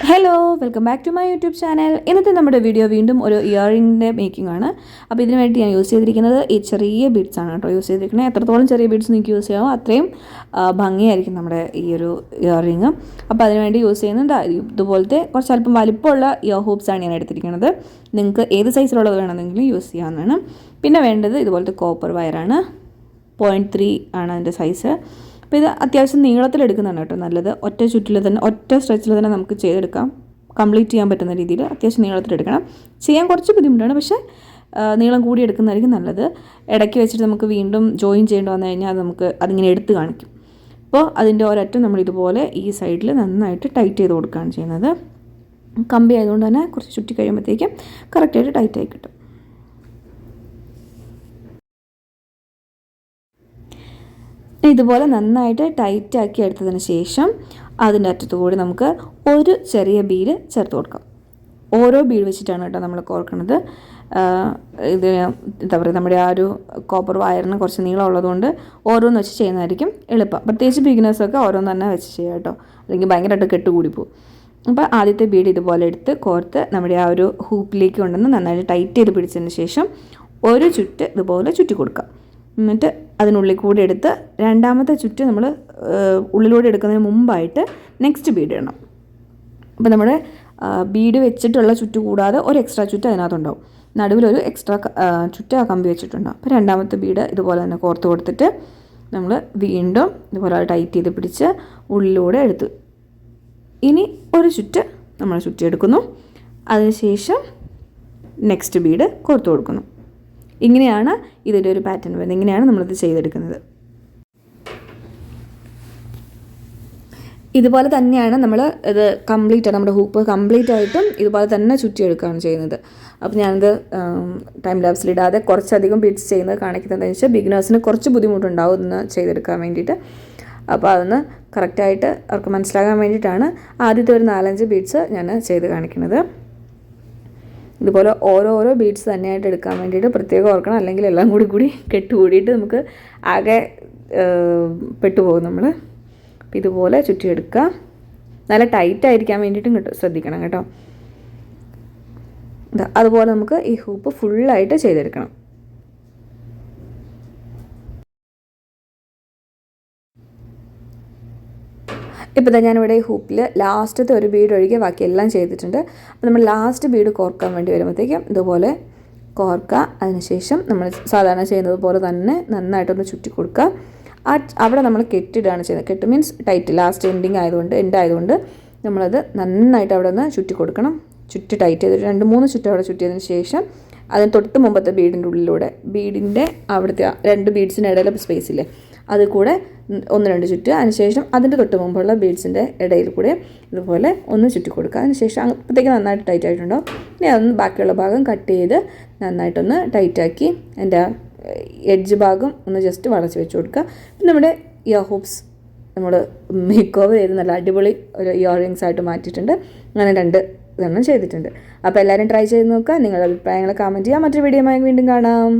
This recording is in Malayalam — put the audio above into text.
Hello, welcome back to my YouTube channel. ഇന്നത്തെ നമ്മുടെ വീഡിയോ വീണ്ടും ഒരു ഇയറിങ്ങിൻ്റെ മേക്കിംഗ് ആണ്. അപ്പോൾ ഇതിന് വേണ്ടി ഞാൻ യൂസ് ചെയ്തിരിക്കുന്നത് ഈ ചെറിയ ബീഡ്സ് ആണ് കേട്ടോ യൂസ് ചെയ്തിരിക്കുന്നത്. എത്രത്തോളം ചെറിയ ബീഡ്സ് നിങ്ങൾക്ക് യൂസ് ചെയ്യാമോ അത്രയും ഭംഗിയായിരിക്കും നമ്മുടെ ഈ ഒരു ഇയറിങ്. അപ്പോൾ അതിനുവേണ്ടി യൂസ് ചെയ്യുന്നത് ഇതുപോലത്തെ കുറച്ച് അല്പം വലിപ്പമുള്ള ഇയർ ഹൂപ്സാണ് ഞാൻ എടുത്തിരിക്കുന്നത്. നിങ്ങൾക്ക് ഏത് സൈസിലുള്ളത് വേണമെന്നെങ്കിലും യൂസ് ചെയ്യാവുന്നതാണ്. പിന്നെ വേണ്ടത് ഇതുപോലത്തെ കോപ്പർ വയറാണ്. 0.3 ആണ് അതിൻ്റെ സൈസ്. അപ്പോൾ ഇത് അത്യാവശ്യം നീളത്തിലെടുക്കുന്നതാണ് കേട്ടോ നല്ലത്. ഒറ്റ ചുറ്റിൽ തന്നെ ഒറ്റ സ്ട്രെച്ചിൽ തന്നെ നമുക്ക് ചെയ്തെടുക്കാം. കംപ്ലീറ്റ് ചെയ്യാൻ പറ്റുന്ന രീതിയിൽ അത്യാവശ്യം നീളത്തിലെടുക്കണം. ചെയ്യാൻ കുറച്ച് ബുദ്ധിമുട്ടാണ്, പക്ഷേ നീളം കൂടി എടുക്കുന്നതായിരിക്കും നല്ലത്. ഇടയ്ക്ക് വെച്ചിട്ട് നമുക്ക് വീണ്ടും ജോയിൻ ചെയ്യേണ്ടി വന്നു കഴിഞ്ഞാൽ നമുക്ക് അതിങ്ങനെ എടുത്ത് കാണിക്കും. അപ്പോൾ അതിൻ്റെ ഒരറ്റം നമ്മൾ ഇതുപോലെ ഈ സൈഡിൽ നന്നായിട്ട് ടൈറ്റ് ചെയ്ത് കൊടുക്കുകയാണ് ചെയ്യുന്നത്. കമ്പി ആയതുകൊണ്ട് തന്നെ കുറച്ച് ചുറ്റി കഴിയുമ്പോഴത്തേക്കും കറക്റ്റായിട്ട് ടൈറ്റായി കിട്ടും. ഇതുപോലെ നന്നായിട്ട് ടൈറ്റാക്കി എടുത്തതിന് ശേഷം അതിൻ്റെ അറ്റത്തു കൂടി നമുക്ക് ഒരു ചെറിയ ബീഡ് ചേർത്ത് കൊടുക്കാം. ഓരോ ബീഡ് വെച്ചിട്ടാണ് കേട്ടോ നമ്മൾ കോർക്കുന്നത്. ഇത് എന്താ പറയുക, നമ്മുടെ ആ ഒരു കോപ്പർ വയറിന് കുറച്ച് നീളം ഉള്ളതുകൊണ്ട് ഓരോന്ന് വെച്ച് ചെയ്യുന്നതായിരിക്കും എളുപ്പം. പ്രത്യേകിച്ച് ബിഗിനേഴ്സൊക്കെ ഓരോന്ന് തന്നെ വെച്ച് ചെയ്യാം കേട്ടോ, അല്ലെങ്കിൽ ഭയങ്കരമായിട്ട് കെട്ടുകൂടിപ്പോവും. അപ്പോൾ ആദ്യത്തെ ബീഡ് ഇതുപോലെ എടുത്ത് കോർത്ത് നമ്മുടെ ആ ഒരു ഹൂപ്പിലേക്ക് കൊണ്ടുവന്ന് നന്നായിട്ട് ടൈറ്റ് ചെയ്ത് പിടിച്ചതിന് ശേഷം ഒരു ചുറ്റ് ഇതുപോലെ ചുറ്റി കൊടുക്കാം. എന്നിട്ട് അതിനുള്ളിൽ കൂടി എടുത്ത് രണ്ടാമത്തെ ചുറ്റ് നമ്മൾ ഉള്ളിലൂടെ എടുക്കുന്നതിന് മുമ്പായിട്ട് നെക്സ്റ്റ് ബീഡ് ഇടണം. അപ്പോൾ നമ്മുടെ ബീഡ് വെച്ചിട്ടുള്ള ചുറ്റ് കൂടാതെ ഒരു എക്സ്ട്രാ ചുറ്റ് അതിനകത്തുണ്ടാവും. നടുവിലൊരു എക്സ്ട്രാ ചുറ്റ് ആ കമ്പി വെച്ചിട്ടുണ്ടാവും. അപ്പോൾ രണ്ടാമത്തെ ബീഡ് ഇതുപോലെ തന്നെ കോർത്ത് കൊടുത്തിട്ട് നമ്മൾ വീണ്ടും ഇതുപോലെ ടൈറ്റ് ചെയ്ത് പിടിച്ച് ഉള്ളിലൂടെ എടുത്ത് ഇനി ഒരു ചുറ്റ് നമ്മൾ ചുറ്റിയെടുക്കുന്നു. അതിനുശേഷം നെക്സ്റ്റ് ബീഡ് കോർത്ത് കൊടുക്കുന്നു. ഇങ്ങനെയാണ് ഇതിൻ്റെ ഒരു പാറ്റേൺ വരുന്നത്. ഇങ്ങനെയാണ് നമ്മളിത് ചെയ്തെടുക്കുന്നത്. ഇതുപോലെ തന്നെയാണ് നമ്മൾ ഇത് കംപ്ലീറ്റ് നമ്മുടെ ഹൂപ്പ് കംപ്ലീറ്റ് ആയിട്ടും ഇതുപോലെ തന്നെ ചുറ്റിയെടുക്കുകയാണ് ചെയ്യുന്നത്. അപ്പോൾ ഞാനിത് ടൈം ലാപ്സിലിടാതെ കുറച്ചധികം ബീഡ്സ് ചെയ്യുന്നത് കാണിക്കുന്നതെന്ന് വെച്ചാൽ ബിഗിനേഴ്സിന് കുറച്ച് ബുദ്ധിമുട്ടുണ്ടാവും ഇന്ന് ചെയ്തെടുക്കാൻ വേണ്ടിയിട്ട്. അപ്പോൾ അതൊന്ന് കറക്റ്റായിട്ട് അവർക്ക് മനസ്സിലാകാൻ വേണ്ടിയിട്ടാണ് ആദ്യത്തെ ഒരു 4-5 ബീഡ്സ് ഞാൻ ചെയ്ത് കാണിക്കുന്നത്. ഇതുപോലെ ഓരോരോ ബീഡ്സ് തന്നെയായിട്ട് എടുക്കാൻ വേണ്ടിയിട്ട് പ്രത്യേകം ഓർക്കണം, അല്ലെങ്കിൽ എല്ലാം കൂടി കെട്ടുകൂടിയിട്ട് നമുക്ക് ആകെ പെട്ടുപോകും നമ്മൾ. അപ്പോൾ ഇതുപോലെ ചുറ്റിയെടുക്കുക. നല്ല ടൈറ്റായിരിക്കാൻ വേണ്ടിയിട്ടും ശ്രദ്ധിക്കണം കേട്ടോ. അതുപോലെ നമുക്ക് ഈ ഹൂപ്പ് ഫുള്ളായിട്ട് ചെയ്തെടുക്കണം. ഇപ്പോൾ ഞാനിവിടെ ഈ ഹൂപ്പിൽ ലാസ്റ്റത്തെ ഒരു ബീഡ് ഒഴികെ ബാക്കി എല്ലാം ചെയ്തിട്ടുണ്ട്. അപ്പോൾ നമ്മൾ ലാസ്റ്റ് ബീഡ് കോർക്കാൻ വേണ്ടി വരുമ്പോഴത്തേക്കും ഇതുപോലെ കോർക്കുക. അതിനുശേഷം നമ്മൾ സാധാരണ ചെയ്യുന്നത് പോലെ തന്നെ നന്നായിട്ടൊന്ന് ചുറ്റി കൊടുക്കുക. അവിടെ നമ്മൾ കെട്ടിടാണ് ചെയ്യുന്നത്. കെട്ട് മീൻസ് ടൈറ്റ്, ലാസ്റ്റ് എൻഡ് ആയതുകൊണ്ട് നമ്മളത് നന്നായിട്ട് അവിടെ ഒന്ന് ചുറ്റി കൊടുക്കണം. ചുറ്റി ടൈറ്റ് ചെയ്തിട്ട് 2-3 ചുറ്റ് അവിടെ ചുറ്റിയതിന് ശേഷം അതിന് തൊട്ട് മുമ്പത്തെ ബീഡിൻ്റെ ഉള്ളിലൂടെ ബീഡിൻ്റെ അവിടുത്തെ 2 ബീഡ്സിൻ്റെ ഇടയിലെ സ്പേസ് ഇല്ലേ, അത് കൂടെ 1-2 ചുറ്റ്. അതിനുശേഷം അതിൻ്റെ തൊട്ട് മുമ്പുള്ള ബീഡ്സിൻ്റെ ഇടയിൽ കൂടെ ഇതുപോലെ ഒന്ന് ചുറ്റി കൊടുക്കുക. അതിനുശേഷം അപ്പോഴത്തേക്ക് നന്നായിട്ട് ടൈറ്റ് ആയിട്ടുണ്ടാവും. ഇനി അതൊന്ന് ബാക്കിയുള്ള ഭാഗം കട്ട് ചെയ്ത് നന്നായിട്ടൊന്ന് ടൈറ്റാക്കി അതിൻ്റെ എഡ്ജ് ഭാഗം ഒന്ന് ജസ്റ്റ് വളച്ച് വെച്ച് കൊടുക്കുക. പിന്നെ നമ്മുടെ ഇയർ ഹൂപ്സ് നമ്മൾ മേക്ക് ഓവർ ചെയ്ത് നല്ല അടിപൊളി ഒരു ഇയർ റിങ്സ് ആയിട്ട് മാറ്റിയിട്ടുണ്ട്. അങ്ങനെ 2 ഇതെണ്ണം ചെയ്തിട്ടുണ്ട്. അപ്പോൾ എല്ലാവരും ട്രൈ ചെയ്ത് നോക്കുക. നിങ്ങളുടെ അഭിപ്രായങ്ങൾ കമൻറ്റ് ചെയ്യുക. മറ്റൊരു വീഡിയോയുമായി വീണ്ടും കാണാം.